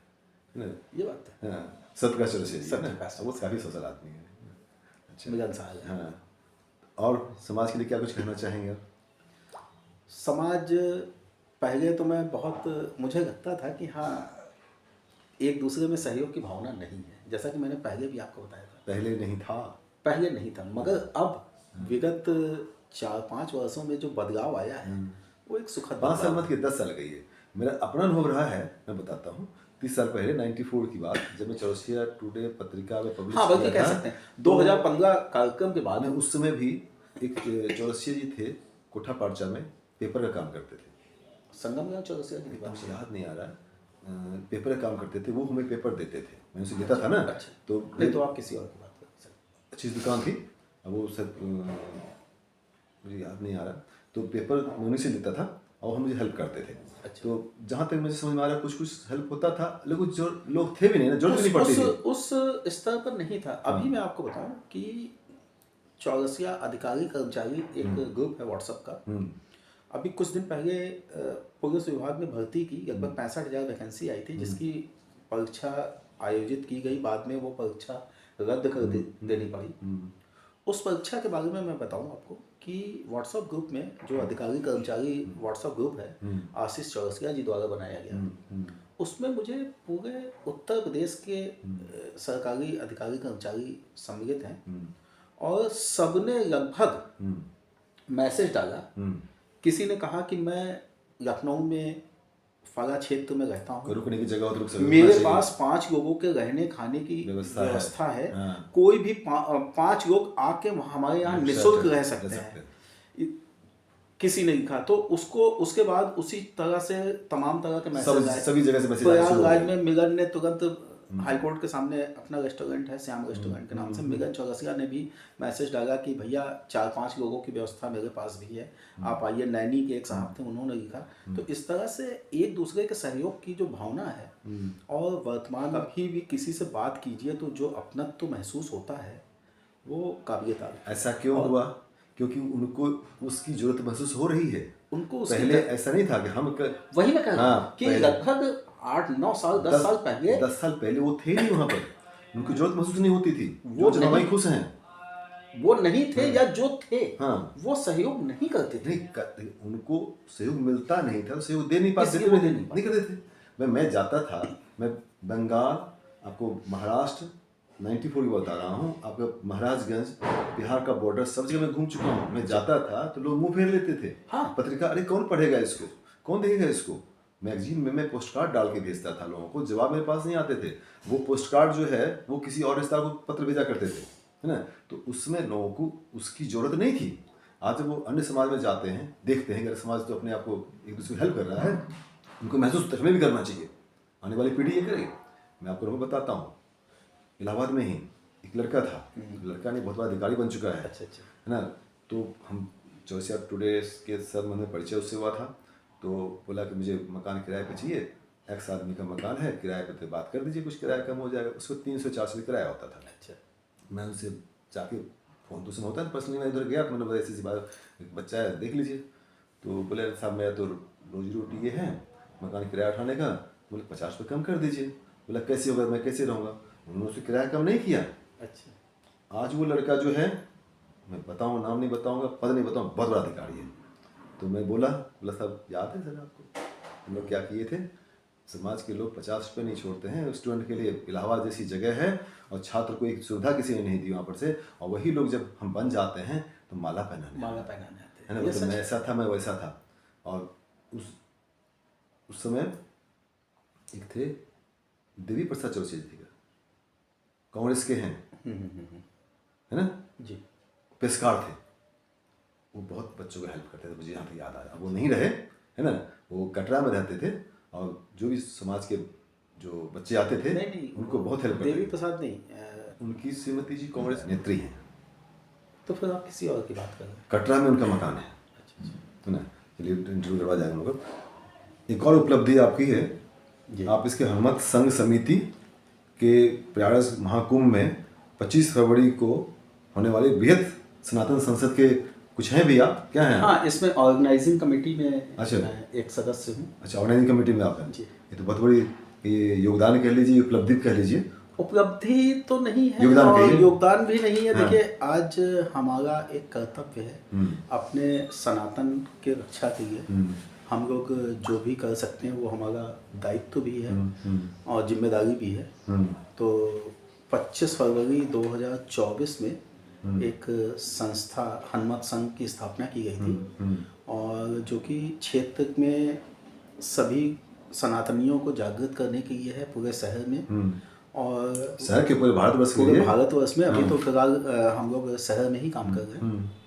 ना, ये बात है। सत्यप्रकाश चौरसिया जी, वो काफी सोशल आदमी है। हाँ, और समाज के लिए क्या कुछ कहना चाहेंगे? समाज, पहले तो मैं मुझे लगता था कि हाँ, एक दूसरे में सहयोग की भावना नहीं है, जैसा कि मैंने पहले भी आपको बताया था। पहले नहीं था, मगर अब विगत 4-5 वर्षों में जो बदलाव आया है वो एक सुखद 5 साल मत के 10 साल गई है। मेरा अपना अनुभव रहा है, मैं बताता हूँ। 30 साल पहले 94 की बात, जब मैं चौरसिया टुडे पत्रिका में पब्लिश बल्कि कह सकते हैं 2015 कार्यक्रम के बाद में, उस समय भी एक चौरसिया जी थे, कोठा पारचा में पेपर का काम करते थे। संगम चौरसिया जी की बात मुझे याद नहीं आ रहा, पेपर का काम करते थे, वो हमें पेपर देते थे, मैं उसे देता था ना। तो नहीं, तो आप किसी और की बात कर सकते। अच्छी दुकान थी, अब वो सब मुझे याद नहीं आ रहा, तो पेपर मैं उन्हीं से देता था और हम मुझे हेल्प करते थे। अच्छा। तो जहाँ तक मुझे समझ में आ रहा, कुछ हेल्प होता था, लेकिन कुछ जो लोग थे भी नहीं ना, जरूरत नहीं पड़ती थी, उस स्तर पर नहीं था। अभी मैं आपको बताऊं कि चौरसिया अधिकारी कर्मचारी एक ग्रुप है व्हाट्सएप का। अभी कुछ दिन पहले पुलिस विभाग में भर्ती की लगभग 65,000 वैकेंसी आई थी, जिसकी परीक्षा आयोजित की गई, बाद में वो परीक्षा रद्द कर देनी पड़ी। उस परीक्षा के बारे में मैं बताऊं आपको कि व्हाट्सएप ग्रुप में जो अधिकारी कर्मचारी व्हाट्सएप ग्रुप है, आशीष चौरसिया जी द्वारा बनाया गया, उसमें मुझे पूरे उत्तर प्रदेश के सरकारी अधिकारी कर्मचारी सम्मिलित हैं, और सबने लगभग मैसेज डाला। किसी ने कहा कि मैं लखनऊ में फला क्षेत्र में रहता हूँ, रुकने की जगह तो रुक सकते, मेरे पास 5 लोगों के रहने खाने की व्यवस्था है। कोई भी 5 लोग आके हमारे यहाँ निःशुल्क रह सकते हैं। किसी ने लिखा, तो उसके बाद उसी तरह से तमाम तरह के मैसेज आए, सभी जगह से मैसेज आए। प्रयागराज में मिलन ने तुरंत हाईकोर्ट के सामने अपना रेस्टोरेंट है, श्याम रेस्टोरेंट के नाम से, मिलन चौरसिया ने भी मैसेज डाला कि भैया 4-5 लोगों की व्यवस्था मेरे पास भी है, आप आइए। नैनी के एक साहब थे, उन्होंने लिखा। तो इस तरह से एक दूसरे के सहयोग की जो भावना है, और वर्तमान अभी भी किसी से बात कीजिए तो जो अपनत्व महसूस होता है वो काबिल तारीफ। ऐसा क्यों हुआ? क्योंकि उनको उसकी जरूरत महसूस हो रही है। उनको पहले ऐसा नहीं था कि हम वही मैं कह रहा हूं कि लगभग 8-9 साल 10 साल पहले वो थे नहीं वहाँ पर, उनको जरूरत महसूस नहीं होती थी। वो जनाबाई खुश हैं, वो नहीं थे या जो थे हाँ। वो सहयोग नहीं करते थे। उनको सहयोग मिलता नहीं था, तो सहयोग दे नहीं पाते इसलिए थे, वो दे नहीं पाते। नहीं करते थे। मैं जाता था, मैं बंगाल, आपको महाराष्ट्र 94 की बता रहा हूँ, आपका महाराजगंज, बिहार का बॉर्डर, सब जगह मैं घूम चुका हूँ। मैं जाता था तो लोग मुंह फेर लेते थे। हाँ। पत्रिका, अरे कौन पढ़ेगा इसको, कौन देखेगा इसको। मैगजीन में मैं पोस्ट कार्ड डाल के भेजता था लोगों को, जवाब मेरे पास नहीं आते थे। वो पोस्ट कार्ड जो है वो किसी और रिश्तेदार को पत्र भेजा करते थे, है ना। तो उसमें लोगों को उसकी जरूरत नहीं थी। आज जब वो अन्य समाज में जाते हैं, देखते हैं कि अरे समाज तो अपने आप को एक दूसरे को हेल्प कर रहा है, उनको महसूस हमें भी करना चाहिए, आने वाली पीढ़ी ये करेगी। मैं आपको बताता हूँ, इलाहाबाद में ही एक लड़का था, लड़का नहीं बहुत बड़ा अधिकारी बन चुका है, अच्छा। है ना। तो हम चौरसिया टुडे के साथ मैंने परिचय उससे हुआ था। तो बोला कि मुझे मकान किराए पे चाहिए, एक्स आदमी का मकान है, किराए पे तो बात कर दीजिए, कुछ किराया कम हो जाएगा। उसको 300-400 किराया होता था। अच्छा। मैं उनसे जाके फ़ोन तो उसमें होता है, पर्सनली मैं इधर गया तो मैंने बोला ऐसी बात, एक बच्चा है देख लीजिए। तो बोले साहब मेरा तो रोजी रोटी ये है मकान किराया उठाने का। बोले 50 रुपये कम कर दीजिए। बोला कैसे होगा, मैं कैसे रहूँगा। उन्होंने उससे किराया कम नहीं किया। अच्छा। आज वो लड़का जो है, मैं बताऊँ, नाम नहीं बताऊँगा, पद नहीं बताऊँ, बहुत बड़ा अधिकारी है। तो मैं बोला साहब याद है सर आपको, हम लोग क्या किए थे, समाज के लोग 50 रुपये नहीं छोड़ते हैं स्टूडेंट के लिए, इलाहाबाद जैसी जगह है और छात्र को एक सुविधा किसी ने नहीं दी वहाँ पर से, और वही लोग जब हम बन जाते हैं तो माला पहनाने आते है ना। तो मैं ऐसा था, मैं वैसा था। और उस समय एक थे देवी प्रसाद चौरसिया जी, कांग्रेस के हैं, है ना जी। पेशकार थे। वो बहुत बच्चों को हेल्प करते थे, मुझे यहाँ पे याद आया। वो नहीं रहे, है ना, वो कटरा में रहते थे और जो भी समाज के जो बच्चे आते थे नहीं, उनको बहुत हेल्प करते देवी थे। प्रसाद नहीं, उनकी श्रीमती जी कांग्रेस नेत्री हैं। तो फिर आप किसी और की बात कर रहे हैं। कटरा में उनका मकान है, है ना। चलिए इंटरव्यू करवा जाएंगे हम लोग। एक और उपलब्धि आपकी है, आप इसके हनुमत संघ समिति के प्रयास महाकुंभ में 25 फरवरी को होने वाले बृहद सनातन संसद के कुछ हैं भी आप, क्या हैं? हाँ, इसमें ऑर्गेनाइजिंग कमेटी में अच्छा। मैं एक सदस्य हूँ। अच्छा, ऑर्गेनाइजिंग कमेटी में आप हैं। जी। ये तो बहुत बड़ी ये योगदान कह लीजिए, उपलब्धि कह लीजिए। उपलब्धि तो नहीं है योगदान और कहिए। योगदान भी नहीं है। हाँ। देखिए, आज हमारा एक कर्तव्य है अपने सनातन के रक्षा के लिए हम लोग जो भी कर सकते हैं वो हमारा दायित्व भी है और जिम्मेदारी भी है। तो 25 फरवरी 2024 में एक संस्था हनुमत संघ की स्थापना की गई थी और जो कि क्षेत्र में सभी सनातनियों को जागृत करने के लिए है, पूरे शहर में और शहर के पूरे भारतवर्ष के पूरे लिए। भारतवर्ष में। अभी तो फिलहाल हम लोग शहर में ही काम कर रहे हैं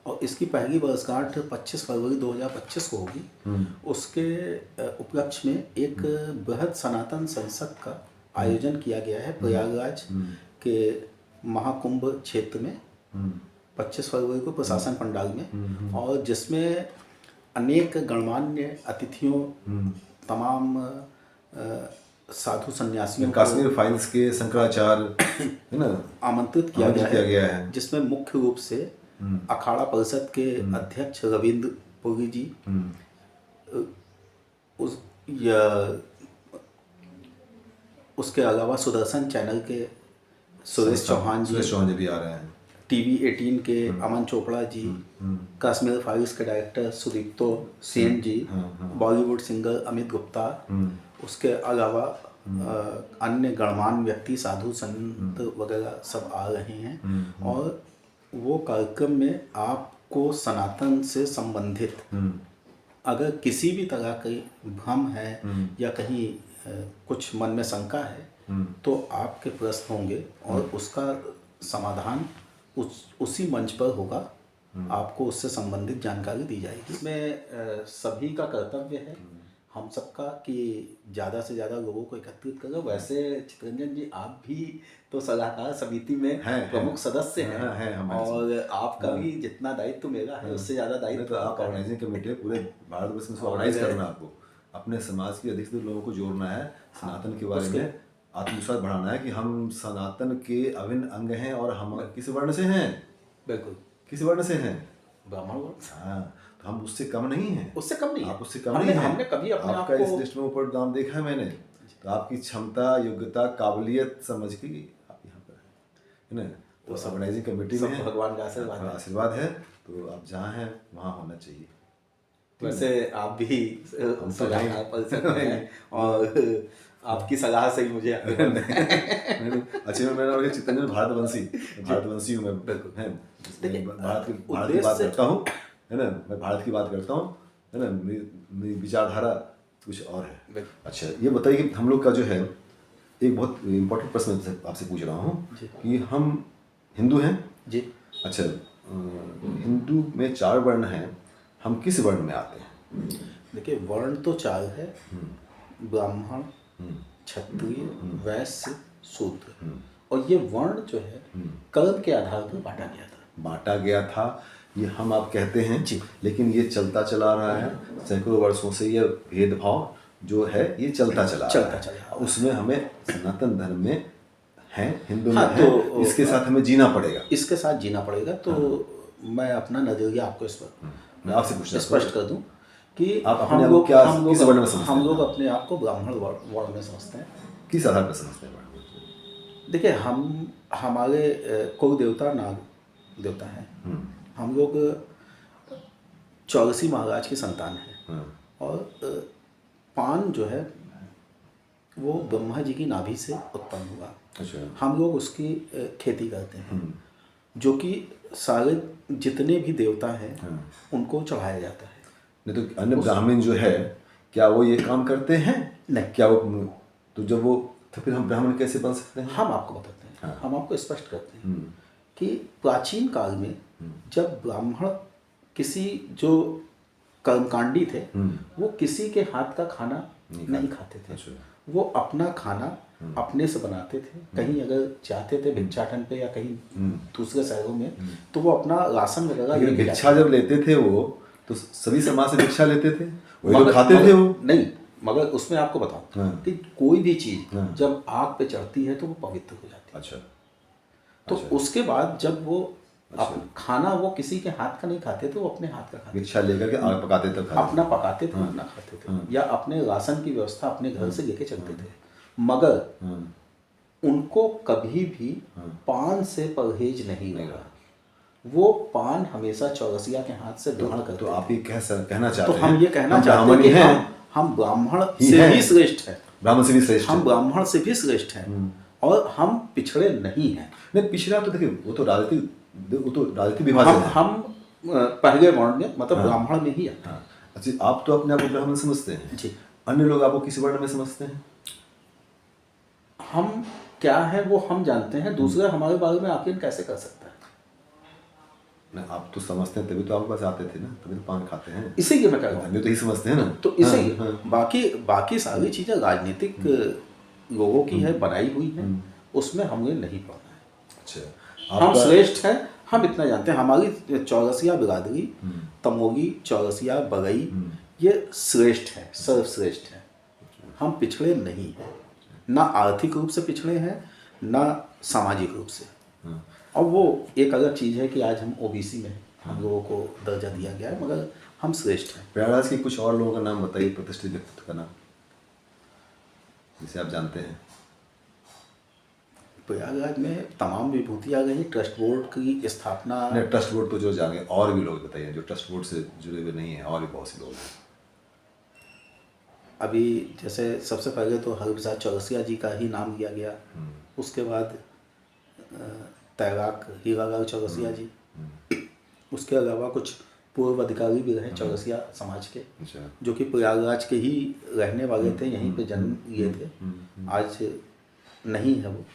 और इसकी पहली वर्षगांठ 25 फरवरी 2025 को होगी। उसके उपलक्ष्य में एक बृहद सनातन संसद का आयोजन किया गया है प्रयागराज के महाकुंभ क्षेत्र में 25 फरवरी को प्रशासन पंडाल में, और जिसमें अनेक गणमान्य अतिथियों, तमाम साधु सन्यासियों कश्मीर फाइल्स के शंकराचार्य है ना आमंत्रित किया गया है। जिसमें मुख्य रूप से अखाड़ा परिषद के अध्यक्ष रविंद्र पुरी जी, उसके अलावा सुदर्शन चैनल के सुरेश चौहान जी भी आ रहे हैं, टीवी 18 के अमन चोपड़ा जी, कश्मीर फाइल्स के डायरेक्टर सुदीप्तो सेन जी, बॉलीवुड सिंगर अमित गुप्ता, उसके अलावा अन्य गणमान्य व्यक्ति, साधु संत वगैरह सब आ रहे हैं। और वो कार्यक्रम में आपको सनातन से संबंधित अगर किसी भी तरह की भ्रम है या कहीं कुछ मन में शंका है तो आपके प्रश्न होंगे और उसका समाधान उसी मंच पर होगा। आपको उससे संबंधित जानकारी दी जाएगी। इसमें सभी का कर्तव्य है, हम सबका, कि ज़्यादा से ज़्यादा लोगों को एकत्रित करो। वैसे चितरंजन जी, आप भी तो सलाहकार समिति में प्रमुख सदस्य हैं और आपका भी जितना दायित्व मेरा है उससे ज़्यादा दायित्व तो आप ऑर्गेनाइजिंग कमेटी है, पूरे भारतवर्ष में ऑर्गेनाइज करना, आपको अपने समाज के अधिकतर लोगों को जोड़ना है, सनातन के बारे में आत्मविश्वास बढ़ाना है कि हम सनातन के अभिन्न अंग हैं और हम किस वर्ण से हैं। बिल्कुल, किस वर्ण से हैं? ब्राह्मण वर्ण। हाँ, तो हम उससे कम नहीं हैं। उससे कम नहीं, आप उससे कम नहीं हैं। हमने कभी अपने आप आपका को इस लिस्ट में ऊपर नाम देखा है मैंने, तो आपकी क्षमता, योग्यता, काबिलियत समझ के आप यहाँ पर है ना। तो ऑर्गेनाइजिंग कमेटी में सब है, भगवान का आशीर्वाद है। आशीर्वाद है, तो आप जहाँ हैं वहाँ होना चाहिए। वैसे आप भी तो सलाहकार परिषद में हैं और आपकी सलाह से ही मुझे आगे बढ़ना है। अच्छे में मेरा नाम चित्तरंजन भारतवंशी हूँ मैं, बिल्कुल। है देखिए, भारत की उद्देश्य बात से- करता हूँ, है ना, मैं भारत की बात करता हूँ, है ना, मेरी विचारधारा कुछ और है। बिल्कुल। अच्छा, ये बताइए कि हम लोग का जो है एक बहुत इम्पोर्टेंट प्रश्न मैं आपसे पूछ रहा हूँ जी। कि हम हिंदू हैं। जी। अच्छा, हिंदू में 4 वर्ण हैं, हम किस वर्ण में आते हैं? देखिए, वर्ण तो 4 है, ब्राह्मण, क्षत्रिय, वैश्य, शूद्र। और ये वर्ण जो है कर्म के आधार पर बांटा गया था। ये हम आप कहते हैं जी। लेकिन ये चलता चला रहा है, सैकड़ों वर्षों से ये भेदभाव जो है ये चलता चला रहा है। उसमें हमें सनातन धर्म में है, हिंदू में हाँ, है, तो इसके साथ हमें जीना पड़ेगा। इसके साथ जीना पड़ेगा। तो मैं अपना नजरिया आपको इस पर मैं आपसे पूछना स्पष्ट कर दूं कि आप अपने आप को क्या किस वर्ण में समझते हम हैं? लोग अपने आप को ब्राह्मण वर्ण में समझते हैं। किस आधार पर समझते हैं? देखिए, हमारे कुल देवता नाग देवता हैं। हम लोग 84 महाराज की संतान हैं। और पान जो है वो ब्रह्मा जी की नाभि से उत्पन्न हुआ। अच्छा। हम लोग उसकी खेती करते हैं, जो कि सारे जितने भी देवता हैं उनको चढ़ाया जाता है। नहीं तो अन्य ब्राह्मण जो है क्या वो ये काम करते हैं? नहीं। क्या वो, तो जब वो, तो फिर हम ब्राह्मण कैसे बन सकते हैं? हम आपको बताते हैं, हम आपको स्पष्ट करते हैं कि प्राचीन काल में जब ब्राह्मण किसी जो कर्मकांडी थे वो किसी के हाथ का खाना नहीं खाते थे। अच्छा। वो अपना खाना अपने से बनाते थे। कहीं अगर जाते थे भिक्षाटन पे या कहीं दूसरे शहरों में, तो वो अपना राशन वगैरह लेकिन लेके भिक्षा जाते जब लेते थे वो, तो सभी समाज से भिक्षा लेते थे, थे। वही लोग खाते थे वो। नहीं, मगर उसमें आपको बताऊं हाँ। कि कोई भी चीज जब आग पे चढ़ती है तो वो पवित्र हो जाती है। अच्छा। तो उसके बाद जब वो खाना वो किसी के हाथ का नहीं खाते थे, वो अपने हाथ का खाते भिक्षा लेकर के आग पकाते थे, खाते अपना पकाते थे, अपना खाते थे, या अपने राशन की व्यवस्था अपने घर से लेके चलते थे। मगर उनको कभी भी पान से परहेज नहीं लगा। वो पान हमेशा चौरसिया के हाथ से ग्रहण करते तो थे। आप ये कहना चाहते तो हैं? हम ये कहना हम चाहते हैं ब्राह्मण कि हैं, हम ब्राह्मण ही से हैं। भी श्रेष्ठ हैं। ब्राह्मण से भी श्रेष्ठ हम हैं। ब्राह्मण से भी श्रेष्ठ हैं और हम पिछड़े नहीं हैं। नहीं, पिछड़ा तो देखिए वो तो राजनीतिक विभाजन है। हम पहले वर्ण में मतलब ब्राह्मण में ही आते हैं। हाँ। अच्छा, आप तो अपने आप को ब्राह्मण समझते हैं जी। अन्य लोग आपको किस वर्ण में समझते हैं? हम क्या है वो हम जानते हैं, दूसरे हमारे बारे में आकलन कैसे कर सकता है? नहीं, आप तो समझते हैं तभी तो आपके पास आते थे ना, तभी तो पान खाते हैं। इसीलिए मैं कह रहा हूँ। अन्य तो ही समझते हैं ना। तो इसीलिए बाकी सारी चीजें राजनीतिक लोगों की है, बनाई हुई है, उसमें हमें नहीं पड़ना है। अच्छा, हम श्रेष्ठ हैं, हम इतना जानते हैं। हमारी चौरसिया बिरादरी, तमोगी, चौरसिया, बगई, ये श्रेष्ठ है, सर्वश्रेष्ठ है। हम पिछड़े नहीं हैं, ना आर्थिक रूप से पिछड़े हैं, ना सामाजिक रूप से। और वो एक अलग चीज़ है कि आज हम ओबीसी में हैं, हम लोगों को दर्जा दिया गया है, मगर हम श्रेष्ठ हैं। प्रयागराज के कुछ और लोगों का नाम बताइए, प्रतिष्ठित व्यक्तित्व का नाम जिसे आप जानते हैं। प्रयागराज में तमाम विभूतियाँ गई। ट्रस्ट बोर्ड की स्थापना, नहीं, ट्रस्ट बोर्ड तो जो जाने, और भी लोग बताइए जो ट्रस्ट बोर्ड से जुड़े हुए नहीं हैं, और भी बहुत से लोग हैं। अभी जैसे सबसे पहले तो हरप्रसाद चौरसिया जी का ही नाम लिया गया। उसके बाद तैराक हीरालाल चौरसिया जी। उसके अलावा कुछ पूर्व अधिकारी भी रहे चौरसिया समाज के, अच्छा। जो कि प्रयागराज के ही रहने वाले थे, यहीं पे जन्म लिए थे। आज नहीं है वो।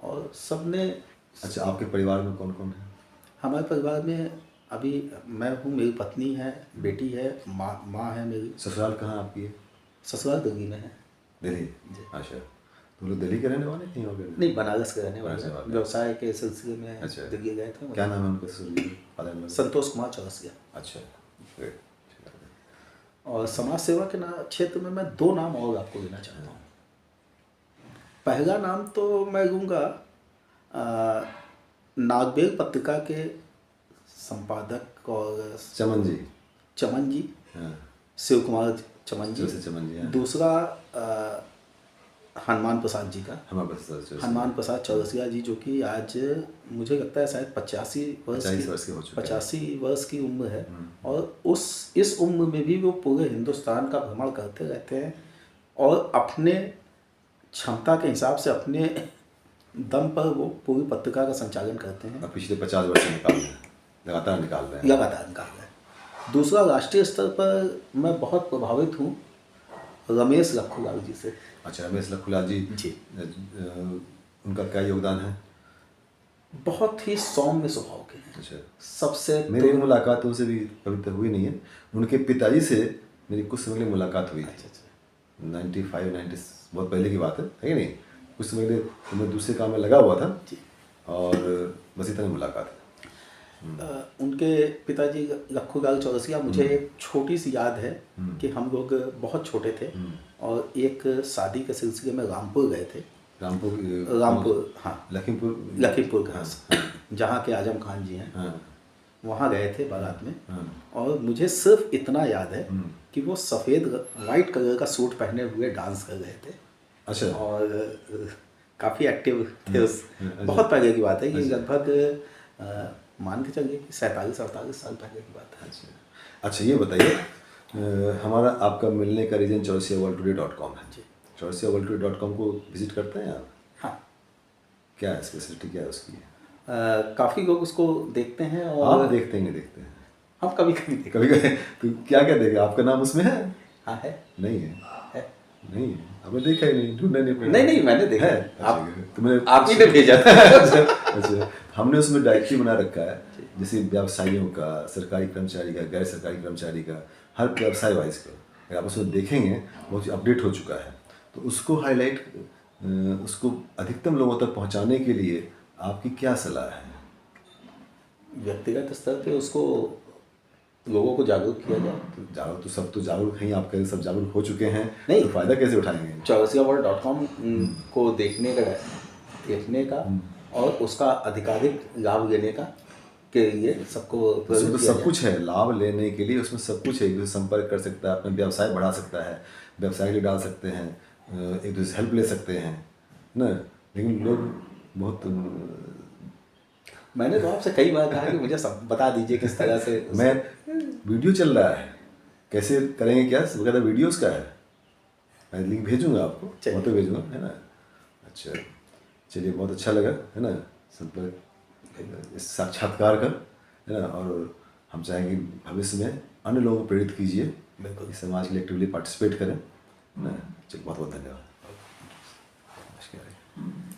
और सबने। अच्छा, आपके परिवार में कौन कौन है? हमारे परिवार में अभी मैं हूँ, मेरी पत्नी है, बेटी है, माँ है मेरी। ससुराल कहाँ आपकी है? ससुराल दिल्ली में है। दिल्ली? अच्छा, तो लोग दिल्ली के रहने वाले कहीं और? नहीं, बनारस के रहने बनारस वाले, वाले। व्यवसाय के सिलसिले में अच्छा। दिल्ली गए थे। क्या नाम है उनका ससुराल का? संतोष कुमार चौरसिया। अच्छा, ग्रेट। और समाज सेवा के क्षेत्र में मैं 2 नाम और आपको देना चाहता हूँ। पहला नाम तो मैं लूँगा नागबेल पत्रिका के संपादक और चमन जी, हाँ। शिव कुमार चमन जी। चमन जी, हाँ। दूसरा हनुमान प्रसाद जी का। हमारे पास हनुमान प्रसाद चौरसिया जी, जो कि आज मुझे लगता है शायद 85 वर्ष 85 वर्ष के हो चुके हैं। 85 वर्ष की उम्र है। और इस उम्र में भी वो पूरे हिंदुस्तान का भ्रमण करते रहते हैं और अपने क्षमता के हिसाब से अपने दम पर वो पूरी पत्रिका का संचालन करते हैं। अब पिछले 50 वर्ष से निकाल रहे हैं, लगातार निकाल रहे हैं। लगातार निकाल रहे हैं। दूसरा, राष्ट्रीय स्तर पर मैं बहुत प्रभावित हूँ रमेश लखुलाल जी से। अच्छा, रमेश लखुलाल जी जी। उनका क्या योगदान है? बहुत ही सौम्य स्वभाव के हैं। अच्छा, सबसे मेरी मुलाकात उनसे भी कभी तक हुई नहीं है। उनके पिताजी से मेरी कुछ समय के लिए मुलाकात हुई थी। 95 90 बहुत पहले की बात है कि नहीं? कुछ समय के लिए तो मैं दूसरे काम में लगा हुआ था जी। और बस इतना मुलाकात है। उनके पिताजी लखुलाल चौरसिया, मुझे एक छोटी सी याद है कि हम लोग बहुत छोटे थे और एक शादी के सिलसिले में रामपुर गए थे। रामपुर, हाँ, लखीमपुर का, जहाँ के आजम खान जी हैं। हाँ। वहाँ गए थे बारात में। और मुझे सिर्फ इतना याद है कि वो सफ़ेद वाइट कलर का सूट पहने हुए डांस कर रहे थे। अच्छा। और काफ़ी एक्टिव थे। उस बहुत पहले की बात है, ये लगभग मान के चलिए कि 47-48 साल पहले की बात है। अच्छा, ये बताइए, हमारा आपका मिलने का रीजन chaursiaworldtoday.com है। जी। chaursiaworldtoday.com को विजिट करते हैं आप? हाँ। क्या है स्पेशलिटी, क्या है उसकी? काफ़ी लोग उसको देखते हैं। आप और देखते हैं? हम कभी कभी देखते कभी कभी तो क्या क्या देखे? आपका नाम उसमें है? हाँ, है। नहीं है? है। नहीं है, आपने देखा ही नहीं, ढूंढना नहीं पड़ा। नहीं, मैंने देखा है। आप ही ने भेजा था। अच्छा, हमने उसमें डायरेक्टरी बना रखा है, जैसे व्यवसायियों का, सरकारी कर्मचारी का, गैर सरकारी कर्मचारी का, हर व्यवसाय वाइज का। अगर आप उसमें देखेंगे बहुत अपडेट हो चुका है। तो उसको हाईलाइट, उसको अधिकतम लोगों तक पहुंचाने के लिए आपकी क्या सलाह है? व्यक्तिगत स्तर पे उसको लोगों को जागरूक किया जाए। जागरूक तो सब तो जागरूक हैं, आप कह सब जागरूक हो चुके हैं, नहीं। तो फ़ायदा कैसे उठाएंगे? chaursiaworld.com को देखने का और उसका आधिकारिक लाभ लेने का के लिए सबको उसमें तो सब कुछ है, लाभ लेने के लिए उसमें सब कुछ है। एक दूसरे से संपर्क कर सकता है, अपना व्यवसाय बढ़ा सकता है, व्यवसाय के लिए डाल सकते हैं, एक दूसरे से हेल्प ले सकते हैं ना। लेकिन लोग बहुत मैंने तो आपसे कई बार कहा कि मुझे सब बता दीजिए किस तरह से। मैं वीडियो चल रहा है, कैसे करेंगे, क्या वगैरह वीडियोस का है। मैं लिंक भेजूंगा आपको, फोटो भेजूंगा, है ना। अच्छा, चलिए, बहुत अच्छा लगा, है ना, संपर्क, इस साक्षात्कार का, है ना। और हम चाहेंगे भविष्य में अन्य लोगों को प्रेरित कीजिए, बिल्कुल, समाज के लिए एक्टिवली पार्टिसिपेट करें, है ना। चलिए, बहुत बहुत धन्यवाद। नमस्कार।